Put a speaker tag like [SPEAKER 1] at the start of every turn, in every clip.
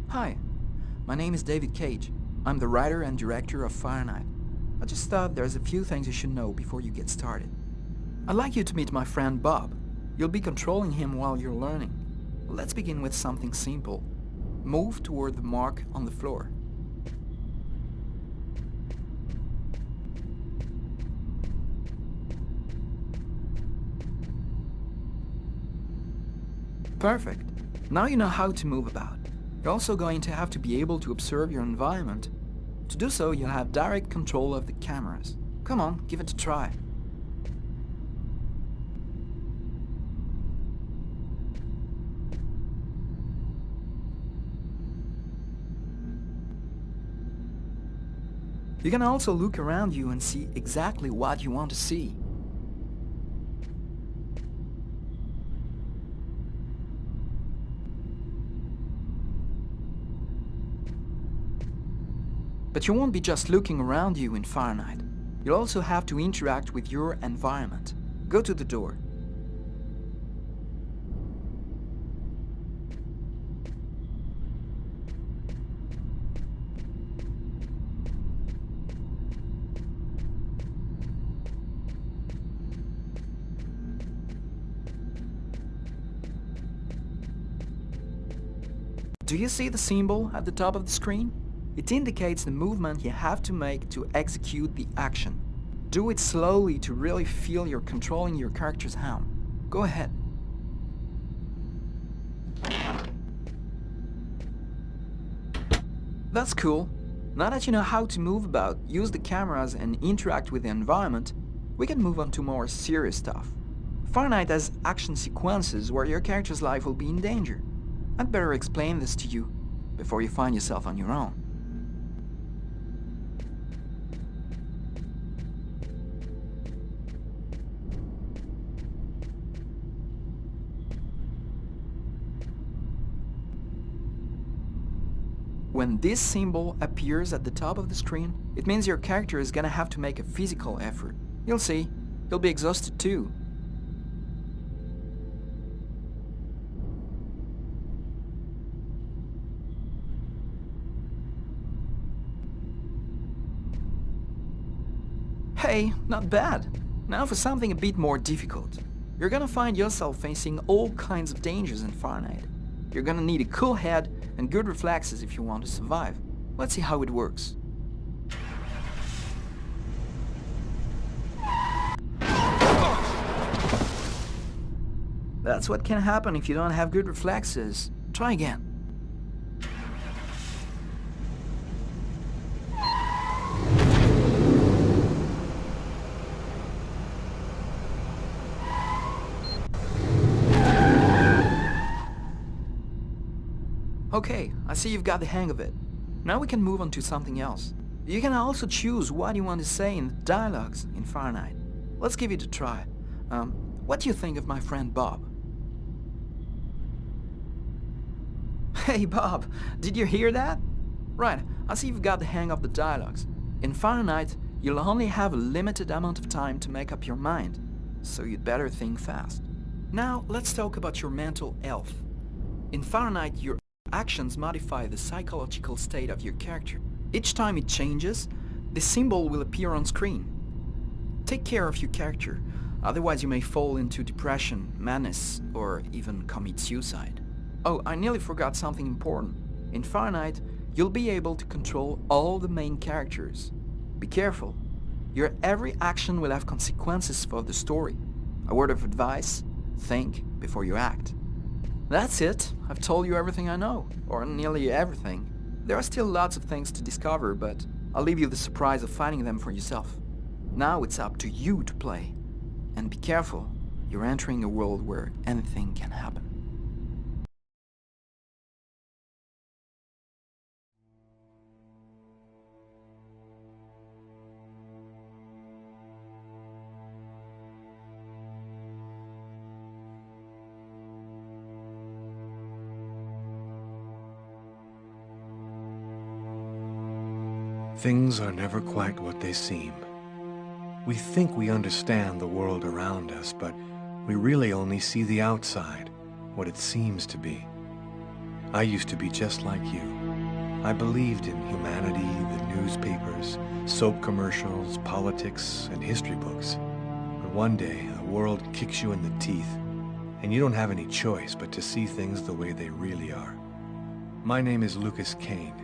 [SPEAKER 1] Hi, my name is David Cage. I'm the writer and director of Fahrenheit. I just thought there's a few things you should know before you get started. I'd like you to meet my friend Bob. You'll be controlling him while you're learning. Let's begin with something simple. Move toward the mark on the floor. Perfect. Now you know how to move about. You're also going to have to be able to observe your environment. To do so, you'll have direct control of the cameras. Come on, give it a try. You can also look around you and see exactly what you want to see. But you won't be just looking around you in Fahrenheit. You'll also have to interact with your environment. Go to the door. Do you see the symbol at the top of the screen? It indicates the movement you have to make to execute the action. Do it slowly to really feel you're controlling your character's hand. Go ahead. That's cool. Now that you know how to move about, use the cameras and interact with the environment, we can move on to more serious stuff. Fahrenheit has action sequences where your character's life will be in danger. I'd better explain this to you before you find yourself on your own. When this symbol appears at the top of the screen, it means your character is gonna have to make a physical effort. You'll see, you'll be exhausted too. Hey, not bad. Now for something a bit more difficult. You're gonna find yourself facing all kinds of dangers in Fahrenheit. You're gonna need a cool head and good reflexes if you want to survive. Let's see how it works. That's what can happen if you don't have good reflexes. Try again. Okay, I see you've got the hang of it. Now we can move on to something else. You can also choose what you want to say in the dialogues in Fahrenheit. Let's give it a try. What do you think of my friend Bob? Hey Bob, did you hear that? Right, I see you've got the hang of the dialogues. In Fahrenheit, you'll only have a limited amount of time to make up your mind, so you'd better think fast. Now, let's talk about your mental health. In Fahrenheit, your actions modify the psychological state of your character. Each time it changes, the symbol will appear on screen. Take care of your character, otherwise you may fall into depression, madness, or even commit suicide. Oh, I nearly forgot something important. In Fahrenheit, you'll be able to control all the main characters. Be careful. Your every action will have consequences for the story. A word of advice, think before you act. That's it. I've told you everything I know, or nearly everything. There are still lots of things to discover, but I'll leave you the surprise of finding them for yourself. Now it's up to you to play. And be careful, you're entering a world where anything can happen.
[SPEAKER 2] Things are never quite what they seem. We think we understand the world around us, but we really only see the outside, what it seems to be. I used to be just like you. I believed in humanity, the newspapers, soap commercials, politics, and history books. But one day, the world kicks you in the teeth, and you don't have any choice but to see things the way they really are. My name is Lucas Kane.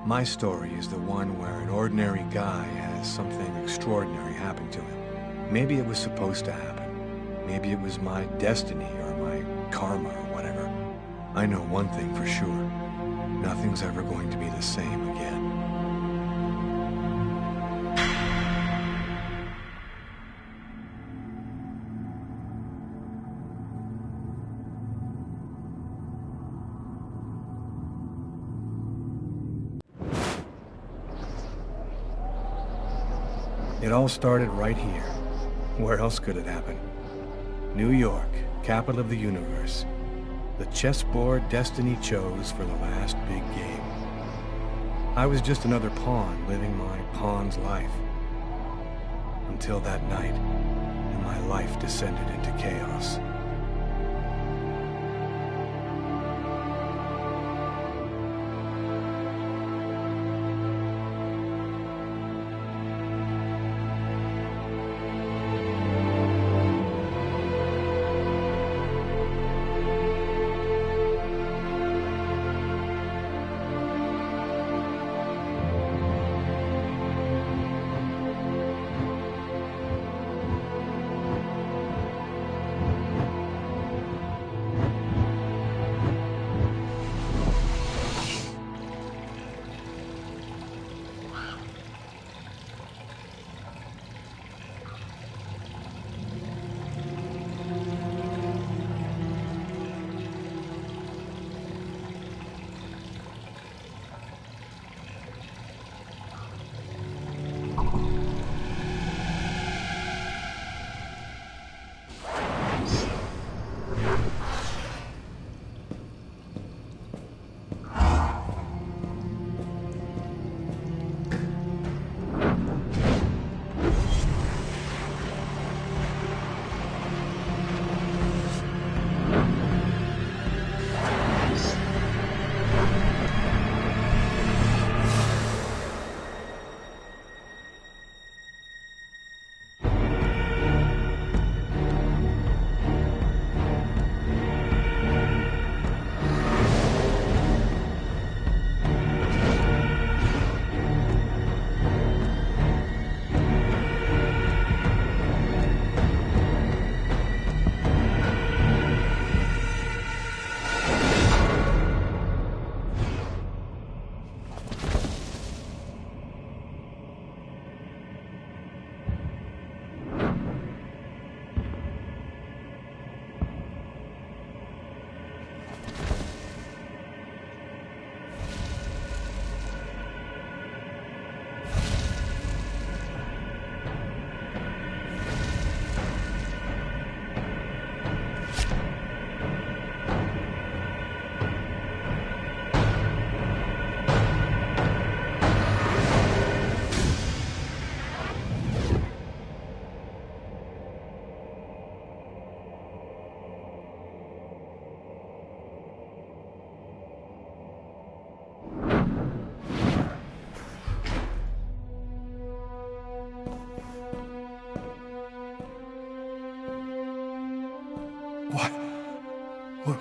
[SPEAKER 2] My story is the one where an ordinary guy has something extraordinary happen to him. Maybe it was supposed to happen. Maybe it was my destiny or my karma or whatever. I know one thing for sure. Nothing's ever going to be the same again. It all started right here. Where else could it happen? New York, capital of the universe. The chessboard destiny chose for the last big game. I was just another pawn living my pawn's life. Until that night, and my life descended into chaos.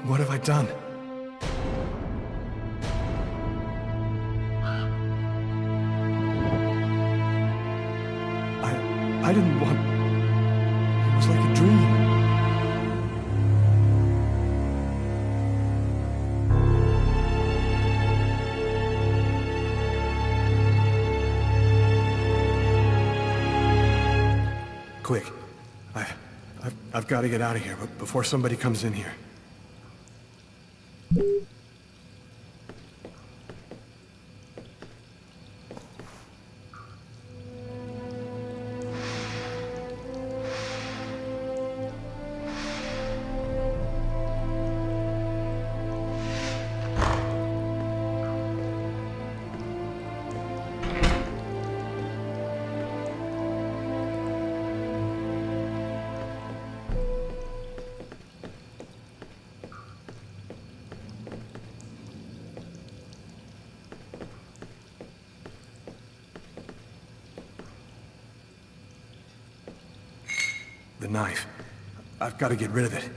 [SPEAKER 2] What have I done? I didn't want... It was like a dream. Quick. I've got to get out of here, but before somebody comes in here. The knife. I've got to get rid of it.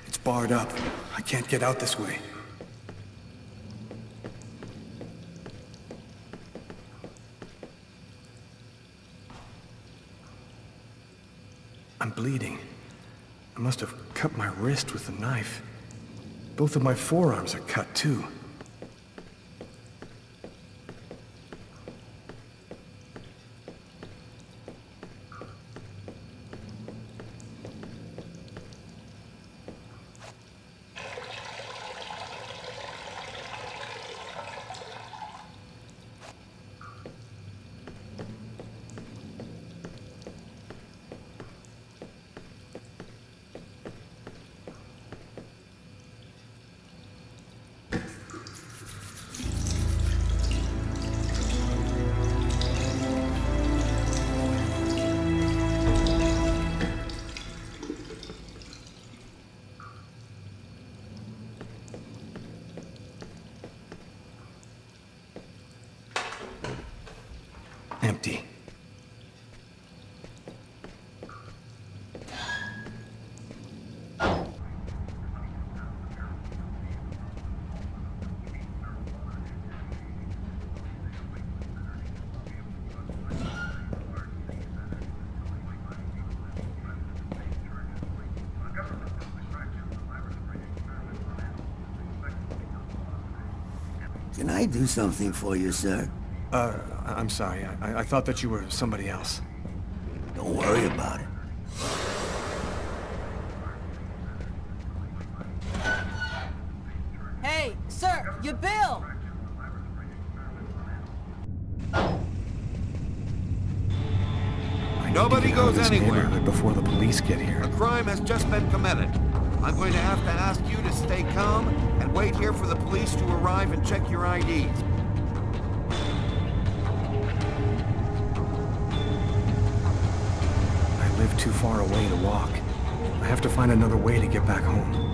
[SPEAKER 2] It's barred up. I can't get out this way. I'm bleeding. I must have cut my wrist with the knife. Both of my forearms are cut, too. Empty.
[SPEAKER 3] Can I do something for you, sir?
[SPEAKER 2] I'm sorry. I thought that you were somebody else.
[SPEAKER 3] Don't worry about it.
[SPEAKER 4] Hey, sir, your bill!
[SPEAKER 5] Nobody goes anywhere.
[SPEAKER 2] Before the police get here.
[SPEAKER 5] A crime has just been committed. I'm going to have to ask you to stay calm and wait here for the police to arrive and check your IDs.
[SPEAKER 2] live too far away to walk. I have to find another way to get back home.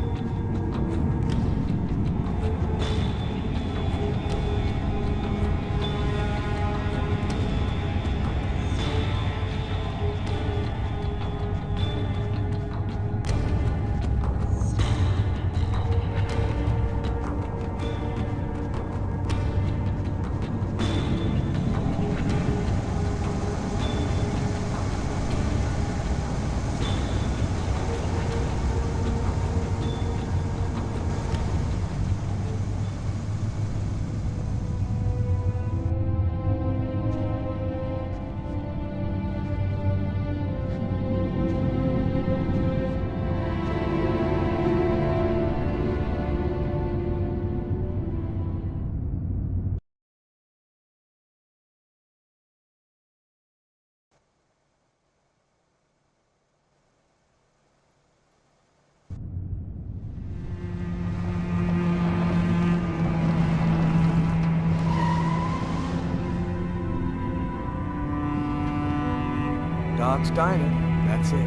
[SPEAKER 6] Dog's Diner, that's it.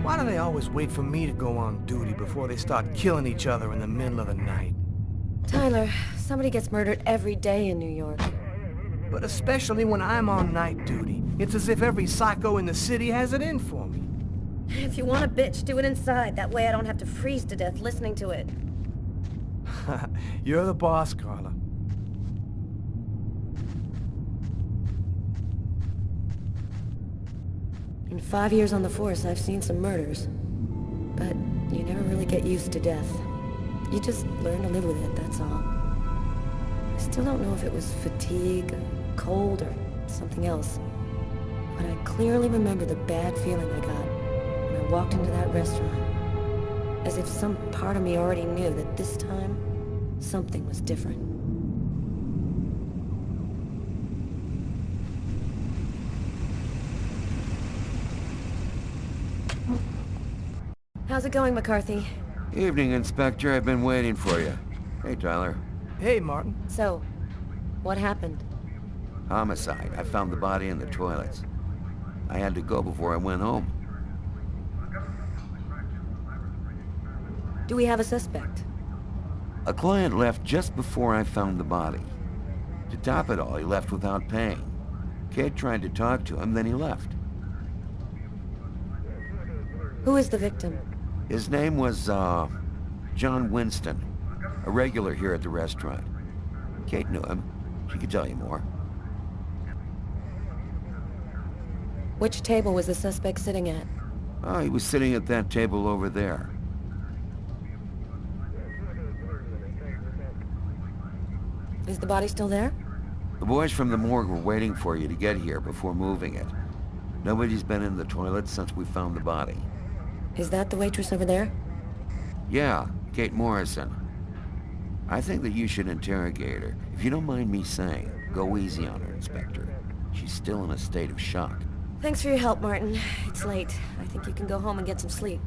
[SPEAKER 6] Why do they always wait for me to go on duty before they start killing each other in the middle of the night?
[SPEAKER 7] Tyler, somebody gets murdered every day in New York.
[SPEAKER 6] But especially when I'm on night duty. It's as if every psycho in the city has it in for me.
[SPEAKER 7] If you want a bitch, do it inside. That way I don't have to freeze to death listening to it.
[SPEAKER 6] You're the boss, Carla.
[SPEAKER 7] In 5 years on the force, I've seen some murders. But you never really get used to death. You just learn to live with it, that's all. I still don't know if it was fatigue, cold, or something else. But I clearly remember the bad feeling I got when I walked into that restaurant. As if some part of me already knew that this time, something was different. How's it going, McCarthy?
[SPEAKER 5] Evening, Inspector. I've been waiting for you. Hey, Tyler.
[SPEAKER 6] Hey, Martin.
[SPEAKER 7] So, what happened?
[SPEAKER 5] Homicide. I found the body in the toilets. I had to go before I went home.
[SPEAKER 7] Do we have a suspect?
[SPEAKER 5] A client left just before I found the body. To top it all, he left without paying. Kate tried to talk to him, then he left.
[SPEAKER 7] Who is the victim?
[SPEAKER 5] His name was, John Winston. A regular here at the restaurant. Kate knew him. She could tell you more.
[SPEAKER 7] Which table was the suspect sitting at?
[SPEAKER 5] Oh, he was sitting at that table over there.
[SPEAKER 7] Is the body still there?
[SPEAKER 5] The boys from the morgue were waiting for you to get here before moving it. Nobody's been in the toilet since we found the body.
[SPEAKER 7] Is that the waitress over there?
[SPEAKER 5] Yeah, Kate Morrison. I think that you should interrogate her. If you don't mind me saying, go easy on her, Inspector. She's still in a state of shock.
[SPEAKER 7] Thanks for your help, Martin. It's late. I think you can go home and get some sleep.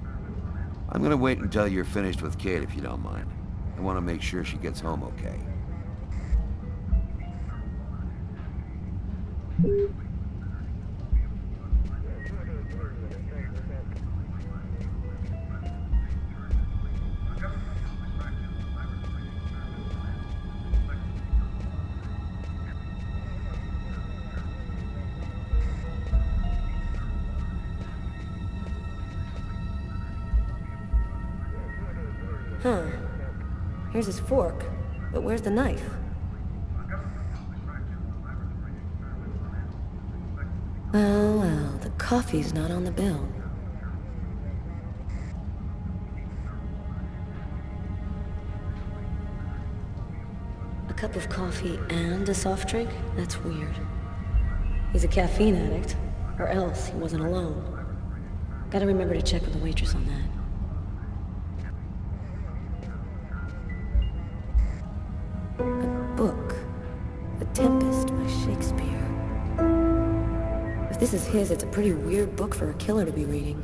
[SPEAKER 5] I'm gonna wait until you're finished with Kate, if you don't mind. I want to make sure she gets home okay.
[SPEAKER 7] Huh. Here's his fork. But where's the knife? Well, the coffee's not on the bill. A cup of coffee and a soft drink? That's weird. He's a caffeine addict, or else he wasn't alone. Gotta remember to check with the waitress on that. A book. The Tempest by Shakespeare. If this is his, it's a pretty weird book for a killer to be reading.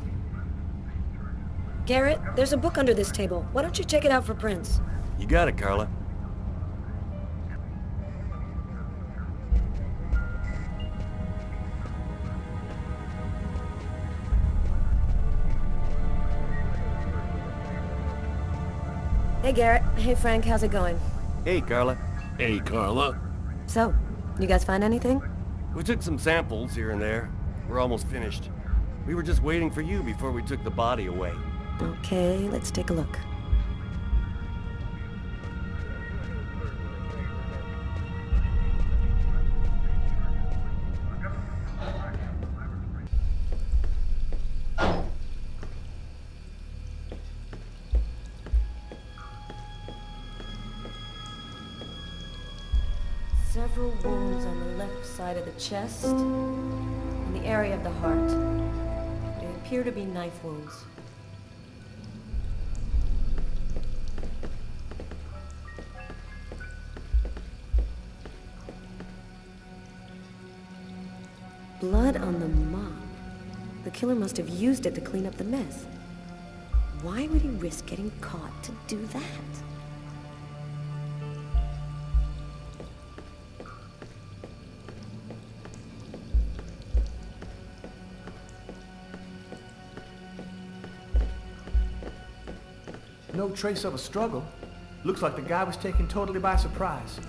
[SPEAKER 7] Garrett, there's a book under this table. Why don't you check it out for prints?
[SPEAKER 2] You got it, Carla.
[SPEAKER 7] Hey, Garrett. Hey, Frank. How's it going?
[SPEAKER 8] Hey, Carla.
[SPEAKER 9] Hey, Carla.
[SPEAKER 7] So, you guys find anything?
[SPEAKER 8] We took some samples here and there. We're almost finished. We were just waiting for you before we took the body away.
[SPEAKER 7] Okay, let's take a look. Several wounds on the left side of the chest and the area of the heart. They appear to be knife wounds. Blood on the mop. The killer must have used it to clean up the mess. Why would he risk getting caught to do that?
[SPEAKER 6] No trace of a struggle. Looks like the guy was taken totally by surprise.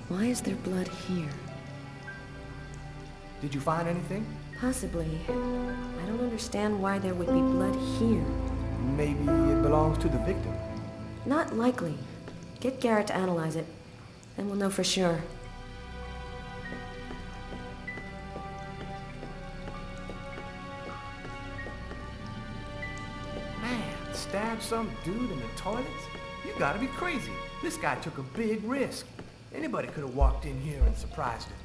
[SPEAKER 7] Why is there blood here?
[SPEAKER 6] Did you find anything?
[SPEAKER 7] Possibly. I don't understand why there would be blood here.
[SPEAKER 6] Maybe it belongs to the victim.
[SPEAKER 7] Not likely. Get Garrett to analyze it. Then we'll know for sure.
[SPEAKER 6] Man, stab some dude in the toilets? You gotta be crazy. This guy took a big risk. Anybody could have walked in here and surprised him.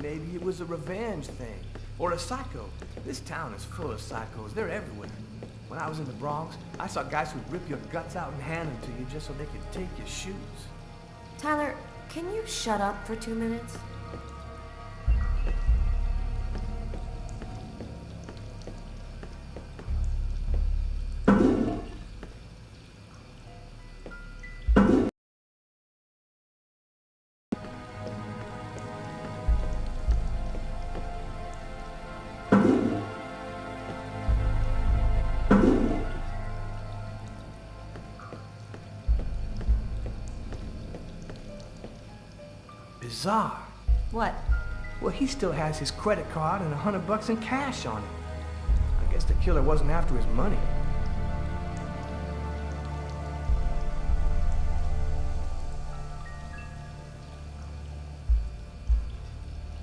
[SPEAKER 6] Maybe it was a revenge thing, or a psycho. This town is full of psychos. They're everywhere. When I was in the Bronx, I saw guys who'd rip your guts out and hand them to you just so they could take your shoes.
[SPEAKER 7] Tyler, can you shut up for 2 minutes?
[SPEAKER 6] Bizarre.
[SPEAKER 7] What?
[SPEAKER 6] Well, he still has his credit card and $100 in cash on him. I guess the killer wasn't after his money.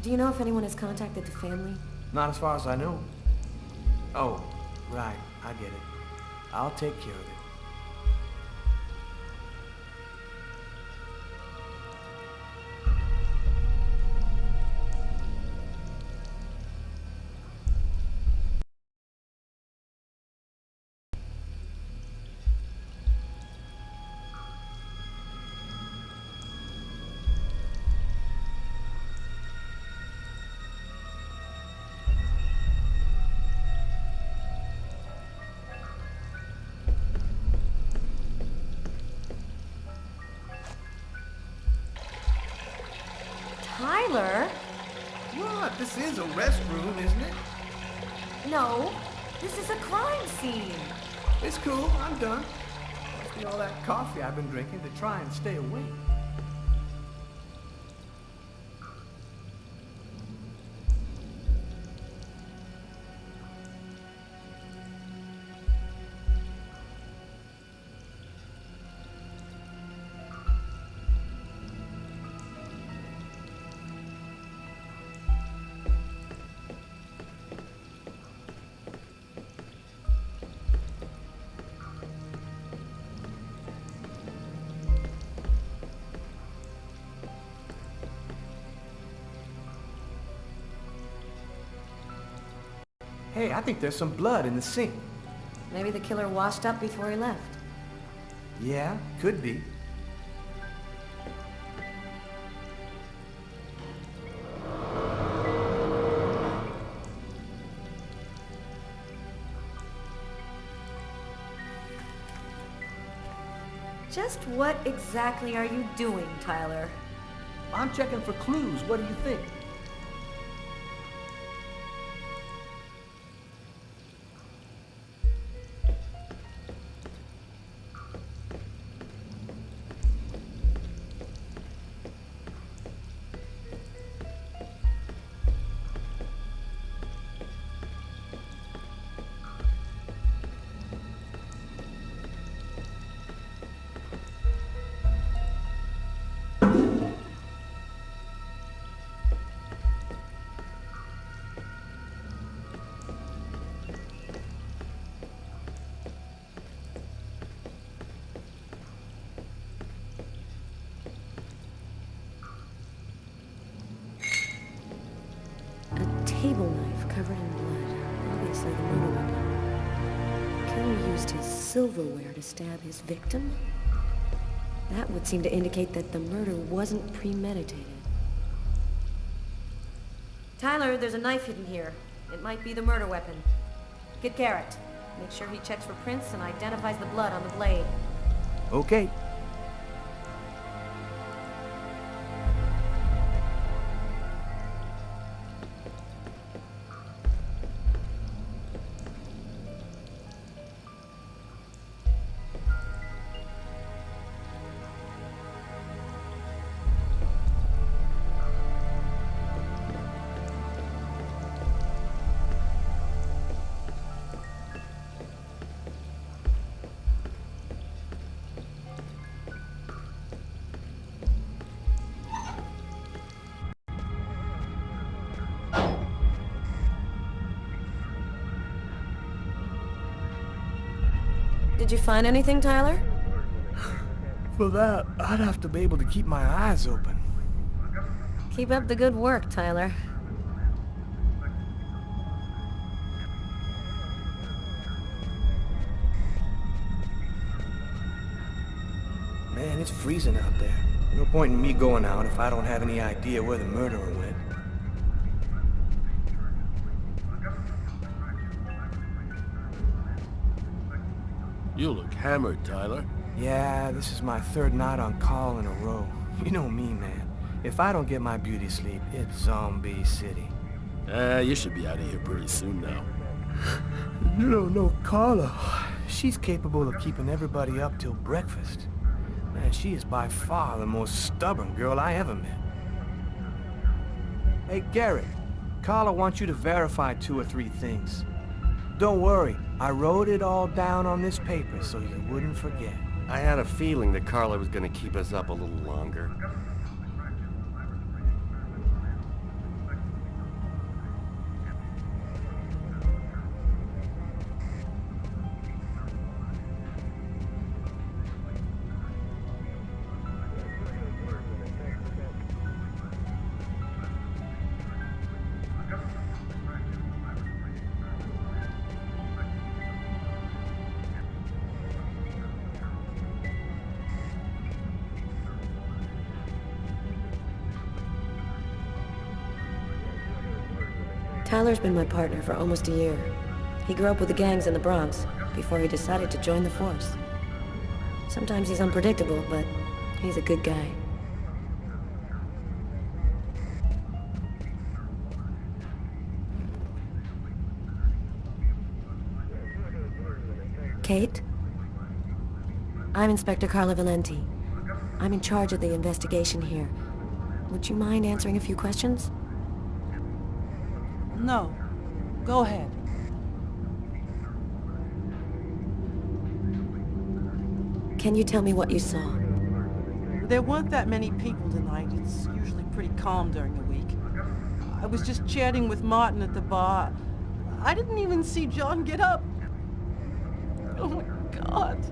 [SPEAKER 7] Do you know if anyone has contacted the family?
[SPEAKER 6] Not as far as I know. Oh, right. I get it. I'll take care of it.
[SPEAKER 7] Tyler?
[SPEAKER 6] What? This is a restroom, isn't it?
[SPEAKER 7] No, this is a crime scene.
[SPEAKER 6] It's cool. I'm done. Must be all that coffee I've been drinking to try and stay awake. Hey, I think there's some blood in the sink.
[SPEAKER 7] Maybe the killer washed up before he left.
[SPEAKER 6] Yeah, could be.
[SPEAKER 7] Just what exactly are you doing, Tyler?
[SPEAKER 6] I'm checking for clues. What do you think?
[SPEAKER 7] Table knife covered in blood. Obviously the murder weapon. Killer used his silverware to stab his victim? That would seem to indicate that the murder wasn't premeditated. Tyler, there's a knife hidden here. It might be the murder weapon. Get Garrett. Make sure he checks for prints and identifies the blood on the blade.
[SPEAKER 6] Okay.
[SPEAKER 7] Did you find anything, Tyler?
[SPEAKER 6] For that, I'd have to be able to keep my eyes open.
[SPEAKER 7] Keep up the good work, Tyler.
[SPEAKER 6] Man, it's freezing out there. No point in me going out if I don't have any idea where the murderer went.
[SPEAKER 8] You look hammered, Tyler.
[SPEAKER 6] Yeah, this is my third night on call in a row. You know me, man. If I don't get my beauty sleep, it's Zombie City.
[SPEAKER 8] You should be out of here pretty soon now.
[SPEAKER 6] You don't know Carla. She's capable of keeping everybody up till breakfast. Man, she is by far the most stubborn girl I ever met. Hey, Garrett. Carla wants you to verify 2 or 3 things. Don't worry, I wrote it all down on this paper so you wouldn't forget.
[SPEAKER 8] I had a feeling that Carla was gonna keep us up a little longer.
[SPEAKER 7] Tyler's been my partner for almost a year. He grew up with the gangs in the Bronx before he decided to join the force. Sometimes he's unpredictable, but he's a good guy. Kate? I'm Inspector Carla Valenti. I'm in charge of the investigation here. Would you mind answering a few questions?
[SPEAKER 4] No. Go ahead.
[SPEAKER 7] Can you tell me what you saw?
[SPEAKER 4] There weren't that many people tonight. It's usually pretty calm during the week. I was just chatting with Martin at the bar. I didn't even see John get up. Oh my God.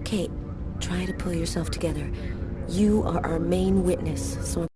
[SPEAKER 7] Kate, try to pull yourself together. You are our main witness, so